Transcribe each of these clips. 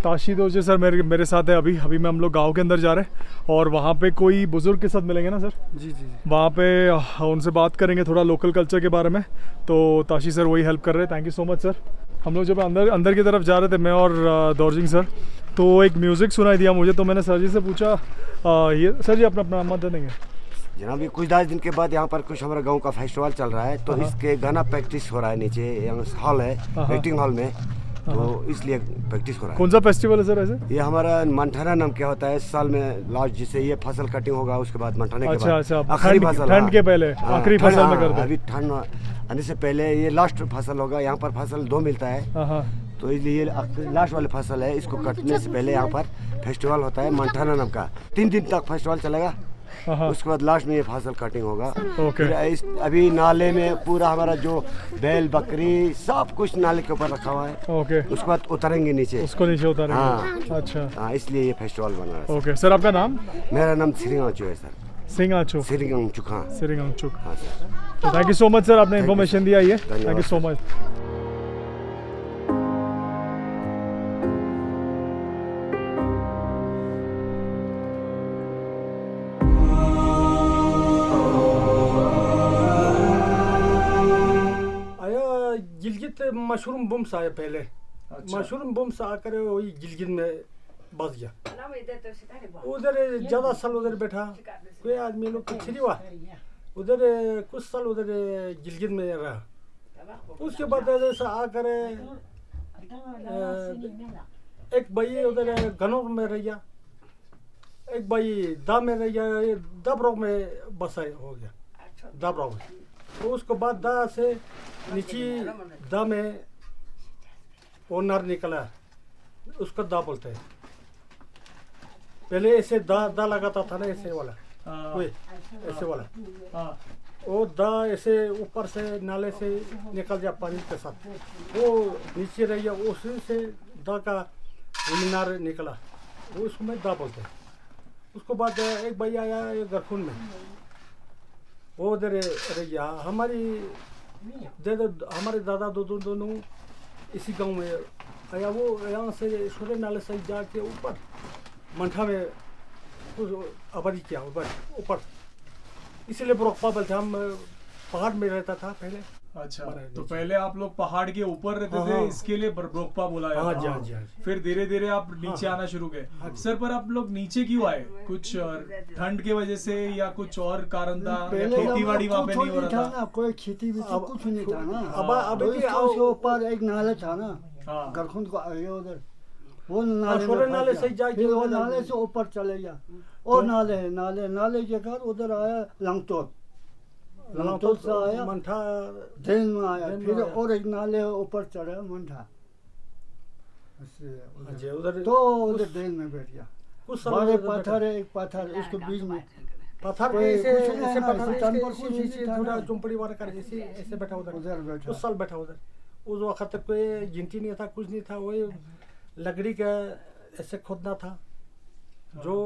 Kashi दोजे sir मेरे साथ है। अभी मैं हम लोग गांव के अंदर जा रहे हैं और वहाँ पे कोई बुज़ुर्ग के साथ मिलेंगे ना सर। जी जी जी। वहाँ पे उनसे बात करेंगे थोड़ा लोकल कल्चर के बारे में। तो ताशी सर वही हेल्प कर रहे हैं। Thank you so much sir. हम लोग जब अंदर की तरफ जा रहे थे मैं और दौरजिंग सर, तो एक म्यूज़िक सुनाई दिया मुझे। तो मैंने सर जी से पूछा ये सर जी अपना नाम बता देंगे? जनाब ये कुछ 10 दिन के बाद यहाँ पर कुछ हमारा गांव का फेस्टिवल चल रहा है, तो इसके गाना प्रैक्टिस हो रहा है नीचे, यहाँ हॉल है वेटिंग हॉल में, तो इसलिए प्रैक्टिस हो रहा है। कौन सा फेस्टिवल है सर ऐसे? ये हमारा मंठाना नाम क्या होता है, साल में लास्ट जिससे ये फसल कटिंग होगा उसके बाद मंठाने के बाद अच्छा आखिरी फसल, ठंड के पहले आखिरी फसल में करते हैं। अभी ठंड आने से पहले ये लास्ट फसल होगा। यहाँ पर फसल 2 मिलता है, तो इसलिए लास्ट वाली फसल है, इसको कटने से पहले यहाँ पर फेस्टिवल होता है मंठाना नाम का। 3 दिन तक फेस्टिवल चलेगा, उसके बाद लास्ट में ये फसल कटिंग होगा। फिर अभी नाले में पूरा हमारा जो बैल बकरी सब कुछ नाले के ऊपर रखा हुआ है। उसके बाद उतरेंगे नीचे, उसको नीचे उतारेंगे। हाँ अच्छा हाँ, इसलिए ये फेस्टिवल बना है। ओके सर, आपका नाम? मेरा नाम सिरिंगाचू है सर। सिंगाचू, सिरिंगाचुक। हाँ सिरिंगाचुक। हाँ sir. Thank you so much sir, आपने इन्फॉर्मेशन दिया। ये thank you so much. Gilgit mushroom बम्स आया पहले। मशरूम बम्स आकर वही गिलगित में बस गया। उधर ज्यादा साल उधर बैठा, कोई आदमी लोग कुछ नहीं हुआ। उधर कुछ साल उधर गिलगित में रहा। उसके बाद ऐसा आकर एक भाई उधर गनौर में रह गया, एक भाई दा में रह गया, दबरोग में बसा हो गया, दबरोग में। तो उसके बाद दा से नीचे दा में वो नर निकला, उसको दा बोलते हैं। पहले ऐसे दा लगाता था ना, ऐसे वाला कोई ऐसे वाला, वो दा ऐसे ऊपर से नाले से निकल जाए पानी के साथ, वो नीचे रह गया, उसी से दा का मीनार निकला, वो उसको में दा बोलते हैं। उसके बाद एक भाई आया गरखुन में, वो उधर रह गया। हमारे दादा दोनों इसी गांव में आया। वो यहाँ से सूर्य नाले से जाके ऊपर मंठा में कुछ आबादी किया ऊपर, इसीलिए ब्रोकपा बोलते। हम पहाड़ में रहता था पहले। अच्छा, तो पहले आप लोग पहाड़ के ऊपर रहते थे, इसके लिए ब्रोकपा बोला जाता था। हाँ जी। फिर धीरे धीरे आप नीचे आना शुरू गए। सर, पर आप लोग नीचे क्यों आए? कुछ ठंड के वजह से या कुछ और कारण था? खेती बाड़ी वहाँ पे नहीं हो रहा था? कोई खेती भी कुछ नहीं था ना। अब ऊपर एक नाले था ना, गरखुंद को आगे उधर, वो नाले से जाके वो नाले से ऊपर चले गया। और नाले के घर उधर आया लंगतोत से आया मंठा देन में आया, फिर और एक नाले ऊपर चढ़ा मंठा, उधर तो उधर देन में बैठ गया। बड़े पत्थर है, एक पत्थर उसको बीच में पत्थर ऐसे थोड़ा चुंपड़ी वाला कर ऐसे बैठा उधर उस साल बैठा उधर। उस वक्त तक कोई गिनती नहीं था, कुछ नहीं था, वही लकड़ी का ऐसे खोदना था। जो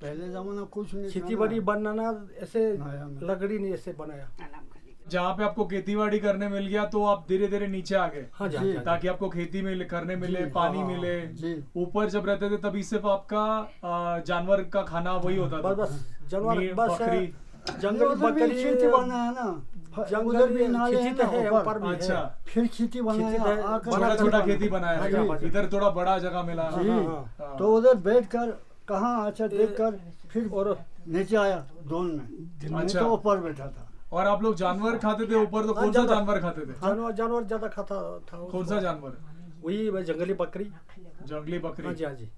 पहले जमाना कुछ नहीं, खेती बाड़ी बनाना ऐसे लकड़ी नहीं ऐसे बनाया। जहाँ पे आपको खेती बाड़ी करने मिल गया तो आप धीरे धीरे नीचे आ गए। हाँ जी, ताकि आपको खेती में करने मिले, पानी मिले। ऊपर जब रहते थे तभी सिर्फ आपका जानवर का खाना वही होता था, बस जानवर, बकरी, जंगल बकरी। खेती बनाया ना, जंगल भी नाले है ऊपर भी। अच्छा, फिर खेती बनाया, छोटा खेती बनाया, इधर थोड़ा बड़ा जगह मिला। तो उधर बैठ कर कहाँ अच्छा देख कर फिर और नीचे आया दोन में। अच्छा, तो ऊपर बैठा था। और आप लोग जानवर खाते थे ऊपर? तो कौन सा जानवर खाते थे? जानवर ज्यादा खाता था। कौन सा जानवर? वही जंगली बकरी। जंगली बकरी? हाँ जी, हाँ जी।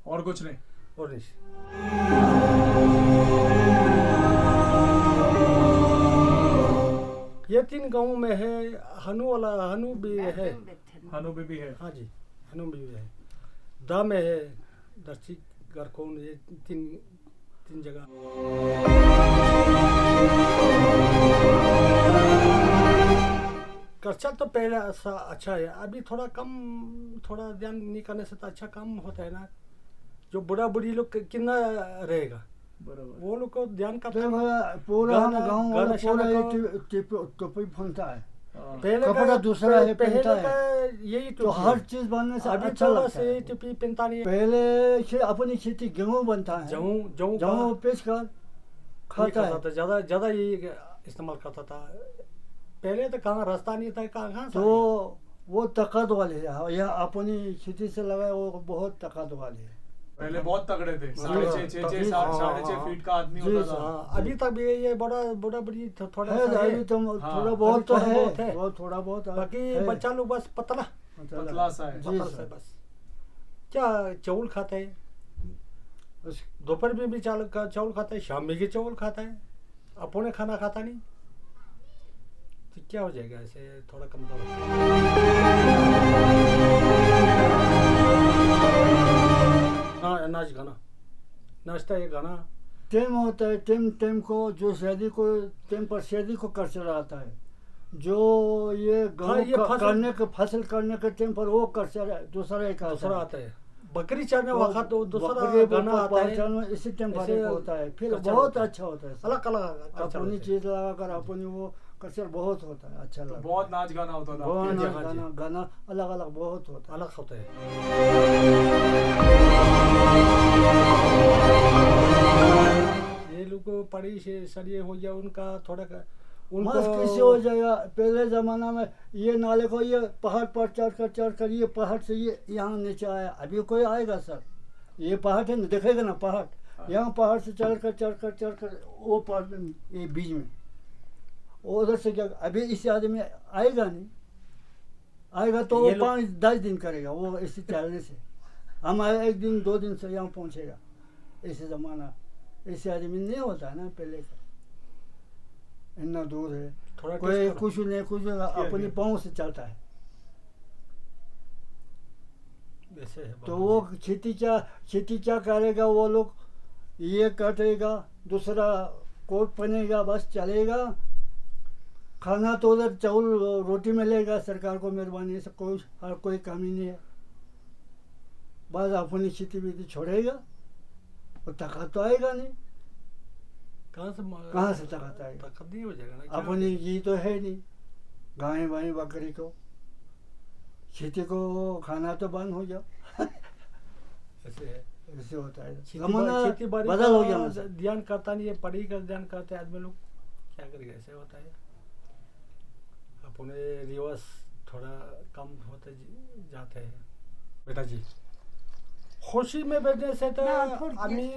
और कुछ नहीं? और नहीं। ये 3 गांव में है। हनु भी है। हनु भी है? हाँ जी, हनु भी है। दा में है, दर्शी गरखुन, ये तीन जगह। खर्चा तो पहले अच्छा है, अभी थोड़ा कम, थोड़ा ध्यान नहीं करने से तो अच्छा कम होता है ना। जो बुढ़ा बुढ़ी लोग कितना रहेगा, वो लोग को ध्यान का पूरा गाँव वाला पूरा टोपी फंसा है। पहले कपड़ा दूसरा है पहले पहनता का है, यही तो हर चीज बनने से अभी अच्छा तो लगता बस है। यही टोपी पहनता नहीं है। पहले से अपनी खेती गेहूं बनता है, गेहूं गेहूं पेश कर खाता है, था, ज्यादा ज्यादा ये इस्तेमाल करता था। पहले तो कहाँ रास्ता नहीं था, कहाँ तो वो ताकत वाले है। यह अपनी खेती से लगा वो बहुत ताकत वाले है। पहले बहुत तगड़े थे, हाँ, 6.5 साढ़े 6 फीट का आदमी जी, होता था। हाँ, अभी तक भी ये बड़ा बड़ा बड़ी थोड़ा है सा अभी है। तो हाँ, थोड़ा बहुत तो अभी थोड़ा है, बहुत है। बहुत थोड़ा बहुत है। बाकी बच्चा लोग बस पतला पतला सा है। जी पतला सा सर। बस। क्या चावल खाता है, उस- दोपहर में भी चावल खाता है, शाम में भी चावल खाता है, अपने खाना खाता नहीं। तो क्या हो जाएगा ऐसे, थोड़ा कमजोर हाँ अनाज खाना, नाश्ता ये खाना। टाइम होता है, टाइम टाइम को जो शादी को टाइम पर शादी को कर चला आता है, जो ये हाँ, ये फसल- करने के फसल करने के टाइम पर वो कर चला, दूसरा एक दूसरा आता है बकरी चारने तो वक्त तो दूसरा बकरे गाना आता है। पहचानो इसी टाइम पर ऐसे एक होता है, फिर कल्चर बहुत होता है। अच्छा होता है सर। अलग अलग कल्चर अपनी होते हैं। चीज लगाकर अपनी वो कल्चर बहुत होता है, अच्छा लगता है। बहुत नाच गाना होता था बहुत आपके जी, यहाँ। हाँ जी। गाना अलग अलग बहुत होता है। अलग होता है। ये लोग को पढ़ी से सरिये हो गया उनका थोड़ा मस्त कैसे हो जाएगा। पहले जमाना में ये नाले को ये पहाड़ पर चढ़ कर ये पहाड़ से ये यहाँ नीचे आया, अभी कोई आएगा सर? ये पहाड़ है ना, देखेगा ना पहाड़, यहाँ पहाड़ से चढ़ कर वो पहाड़ में ये बीच में उधर से क्या, अभी इस आदमी आएगा नहीं, आएगा तो वो ये लोग- 5-10 दिन करेगा वो इसी चलने से। हम आए 1 दिन 2 दिन से यहाँ पहुँचेगा। ऐसे जमाना ऐसे आदमी नहीं होता है ना पहले का, इतना दूर है, थोड़ा कोई टेस्ट करो। कुछ नहीं कुछ अपने पाँव से चलता है। वैसे है तो बाबा वो खेती क्या करेगा, वो लोग ये कटेगा, दूसरा कोट पहनेगा, बस चलेगा। खाना तो उधर चावल रोटी मिलेगा, सरकार को मेहरबानी से कोई कमी नहीं है। बस अपनी खेती भी छोड़ेगा, और ताकत तो आएगा नहीं, कहाँ से ताकत आएगा? ताकत नहीं हो जाएगा ना, क्या अपनी घी तो है नहीं, गाय वाय बकरी को, खेती को खाना तो बंद हो जाओ। ऐसे है। ऐसे होता है, खेती जमाना बाड़ी बदल हो गया का ना सर। ध्यान करता नहीं है, पढ़ी का ध्यान करते हैं आदमी लोग, क्या करेगा, ऐसे होता है। अपने रिवाज थोड़ा कम होते जाते हैं। बेटा जी खुशी में बैठने से तो आदमी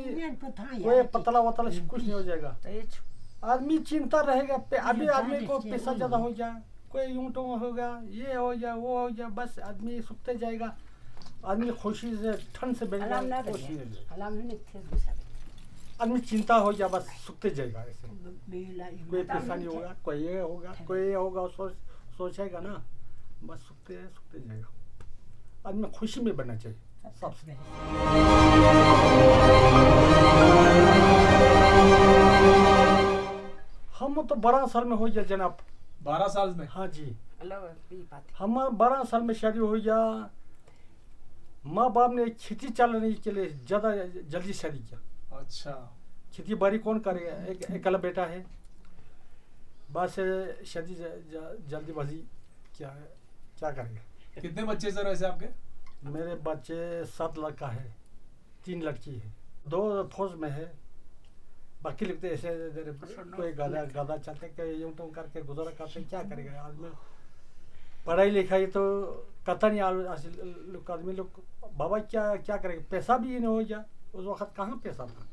कोई पतला वतला कुछ नहीं हो जाएगा। आदमी चिंता रहेगा अभी आदमी को पैसा ज्यादा हो गया, कोई यूं तो होगा, ये हो गया वो हो गया, बस आदमी सूखते जाएगा। आदमी खुशी से ठंड से बैठ जाएगा, खुश नहीं रहेगा। आदमी चिंता हो गया बस सूखते जाएगा। ऐसे कोई परेशानी होगा, कोई ये होगा, कोई ये होगा, सोचेगा ना, बस सूखते जाएगा। आदमी खुशी में बनना चाहिए सबसे। हम तो 12 साल में हो गया जनाब। 12 साल में? हाँ जी, हम 12 साल में शादी हो गया। माँ बाप ने खेती चलाने के लिए ज्यादा जल्दी शादी किया। अच्छा, खेती बाड़ी कौन करेगा, एक अकेला बेटा है, बस शादी जल्दीबाजी क्या करेगा। कितने बच्चे सर वैसे आपके? मेरे बच्चे 7 लड़का है, 3 लड़की है, 2 फौज में है, बाकी लोग तो ऐसे कोई गधा चलते कोई यूं तो करके गुजारा करते, क्या करेगा आदमी। पढ़ाई लिखाई तो करता नहीं आदमी लोग। बाबा क्या करेगा, पैसा भी नहीं हो गया उस वक्त, कहाँ पैसा था,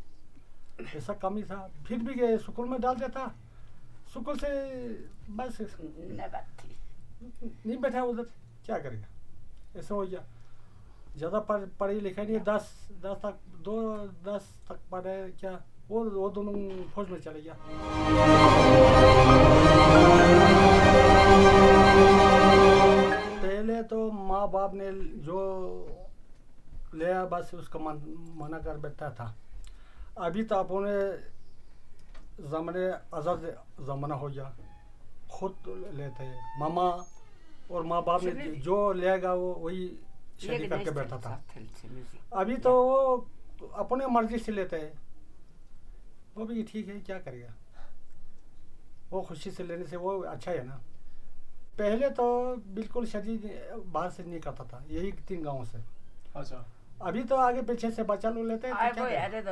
पैसा कम ही था, फिर भी गए स्कूल में डाल देता, स्कूल से बस नहीं बैठा उधर, क्या करेगा, ऐसा हो गया। ज़्यादा पढ़ाई लिखाई नहीं, 10 तक पढ़े, क्या वो दोनों फौज में चले गया। पहले तो माँ बाप ने जो लिया बस उसको मना कर बैठा था। अभी तो अपने ज़माने आज़ाद ज़माना हो गया, खुद लेते हैं। मामा और माँ बाप ने जो लेगा वो वही शादी करके बैठा था। अभी तो वो अपने मर्जी से लेते हैं, वो भी ठीक है, क्या करेगा, वो खुशी से लेने से वो अच्छा है ना। पहले तो बिल्कुल शादी बाहर से नहीं करता था, यही 3 गाँव से। अच्छा अभी तो आगे पीछे से बचा लो लेते हैं तो क्या करें?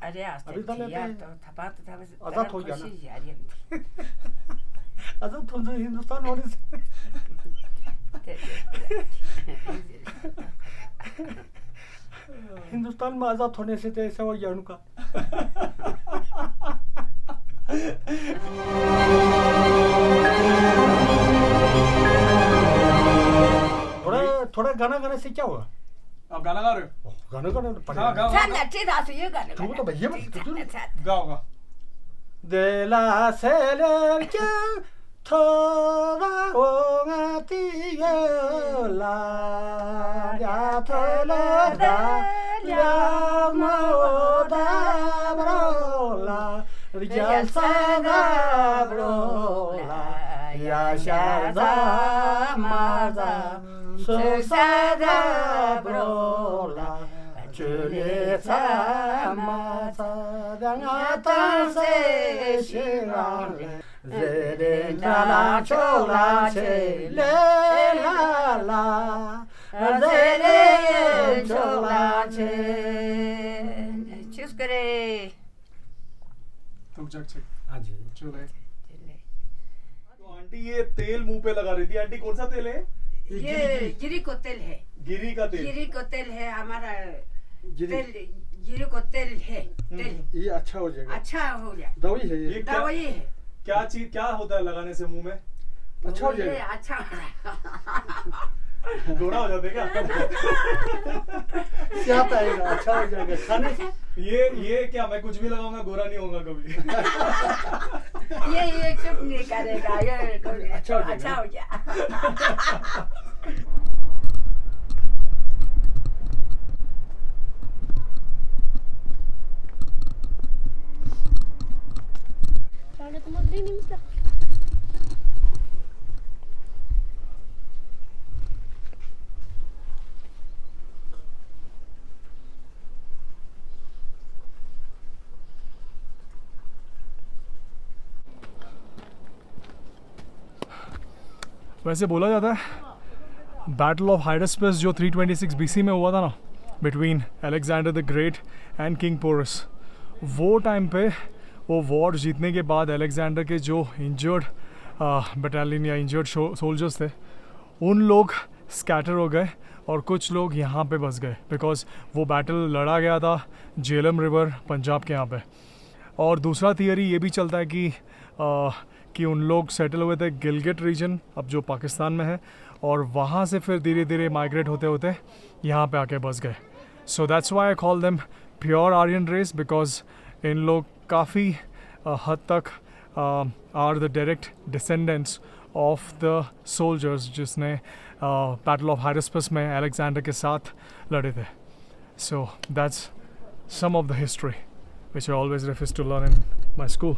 अरे अभी तो लेते हैं। तो थपा तो था बस आजाद हो गया ना। खुशी जा रही है। अच्छा तुम तो हिंदुस्तान होने से हिंदुस्तान में आजाद होने से तो ऐसा हो गया उनका। थोड़ा गाना गाने से क्या होगा? आप गाना गा रहे हो? गाना गाना हाँ गाओ चल अच्छी तरह से ये गाने तुम तो भैया गाओ गाओ। दिला से लेके थोड़ा होंगे ला या थोड़ा दा या मोदा ब्रोला या सादा ब्रोला या शादा मादा सुसादा ब्रोला चुले माता दंगाता से शिराले जेरे नाला चोला छे ले ला ला जेरे चोला छे चूस करे तुम जग हाँ जी चले। तो आंटी ये तेल मुंह पे लगा रही थी, आंटी कौन सा तेल है? ये गिरी को तेल है, गिरी का तेल। गिरी को तेल है हमारा तेल, गिरी को तेल है। तेल ये अच्छा हो जाएगा, अच्छा हो जाए, दवाई है ये, ये क्या दवाई है। क्या चीज क्या होता है लगाने से मुंह में? अच्छा हो ये जाएगा। अच्छा गोरा हो जाते क्या? क्या पाएगा? अच्छा हो जाएगा खाने से। ये क्या मैं कुछ भी लगाऊंगा गोरा नहीं होगा कभी? ये चुप नहीं करेगा, ये अच्छा हो जाएगा। अच्छा हो जाए। वैसे बोला जाता है बैटल ऑफ हाइडेस्पेस जो 326 BC में हुआ था ना between Alexander the great and king Porus, वो टाइम पे वो वॉर जीतने के बाद अलेक्जेंडर के जो इंजर्ड बटालियन या इंजर्ड सोल्जर्स थे उन लोग स्कैटर हो गए और कुछ लोग यहाँ पे बस गए बिकॉज वो बैटल लड़ा गया था झेलम रिवर पंजाब के यहाँ पे। और दूसरा थियरी ये भी चलता है कि उन लोग सेटल हुए थे गिलगिट रीजन अब जो पाकिस्तान में है और वहाँ से फिर धीरे धीरे माइग्रेट होते होते यहाँ पे आके बस गए। So that's why I call them pure Aryan race because इन लोग काफ़ी हद तक are the direct descendants of the soldiers जिसने बैटल ऑफ हाइडेस्पेस में अलेक्जेंडर के साथ लड़े थे। So that's some of the history which I always refuse to learn in my school.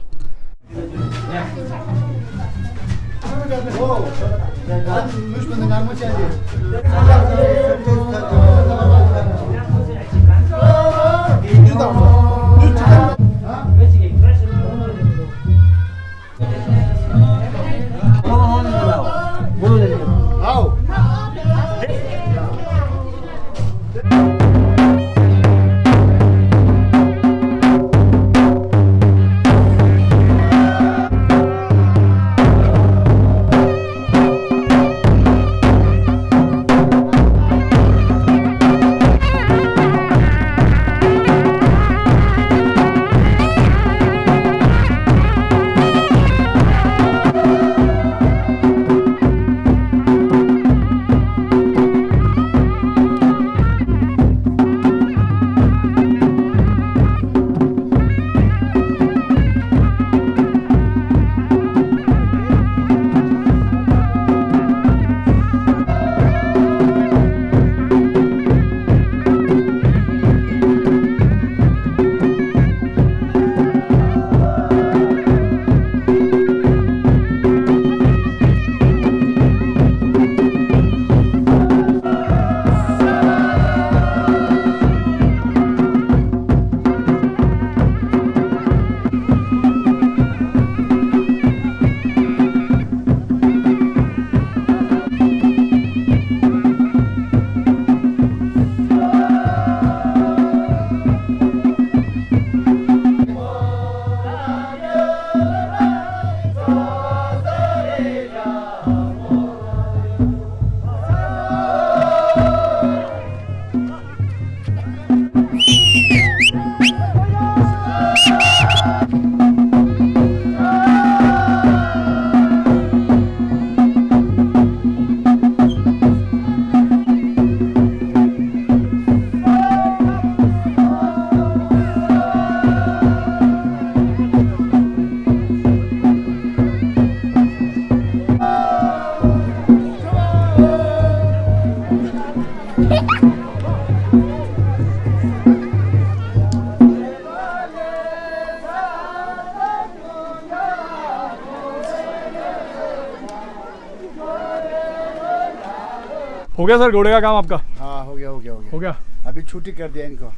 हो गया सर घोड़े का काम आपका? हाँ हो गया हो गया हो गया हो गया। अभी छुट्टी कर दिया इनको,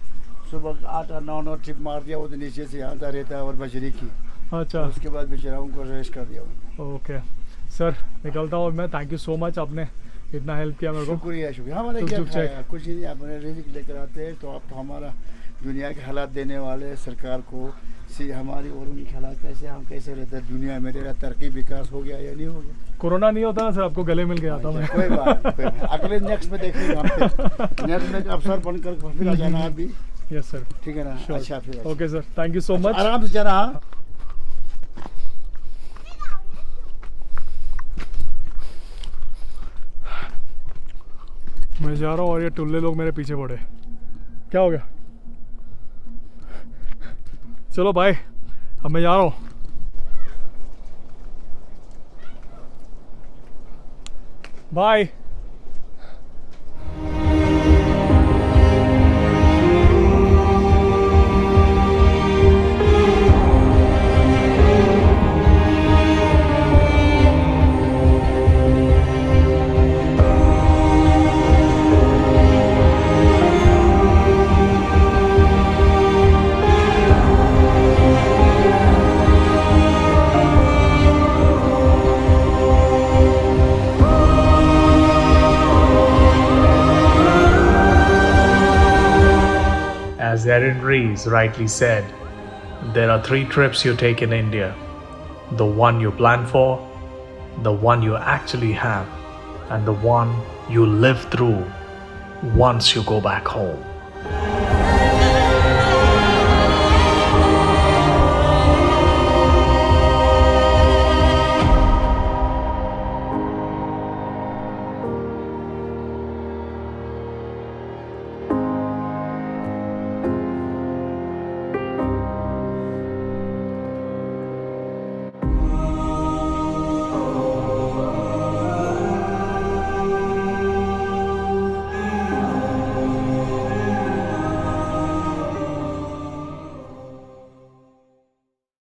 सुबह 8-9 ट्रिप मार दिया, वो तो नीचे से आता रहता है और बजरी की, अच्छा उसके बाद बेचारा उनको रेस्ट कर दिया। ओके सर, निकलता हूँ मैं। थैंक यू सो मच, आपने इतना हेल्प किया मेरे को। शुक्रिया शुक्रिया। हमारे टुक क्या टुक चेक। खाया, कुछ नहीं, अपने रिजिक लेकर आते हैं, तो आप तो हमारा दुनिया के हालात देने वाले सरकार को सी हमारी और उनके हालात कैसे, हम कैसे रहते हैं दुनिया में, तेरा तरक्की विकास हो गया या नहीं हो गया। कोरोना नहीं होता ना सर, आपको गले मिल के आता मैं। कोई बात नहीं, कोई बात। अगले नेक्स्ट में देखेंगे हम फिर। नेक्स्ट में अफसर बनकर फिर आ जाना अभी, यस सर, ठीक है ना? अच्छा फिर okay sir, thank you so much. आराम से जाना। हाँ? मैं जा रहा हूँ और ये टुल्ले लोग मेरे पीछे पड़े। क्या हो गया? चलो बाय, अब मैं जा रहा हूँ। Bye. As Erin Rees rightly said, there are 3 trips you take in India: the one you plan for, the one you actually have, and the one you live through once you go back home.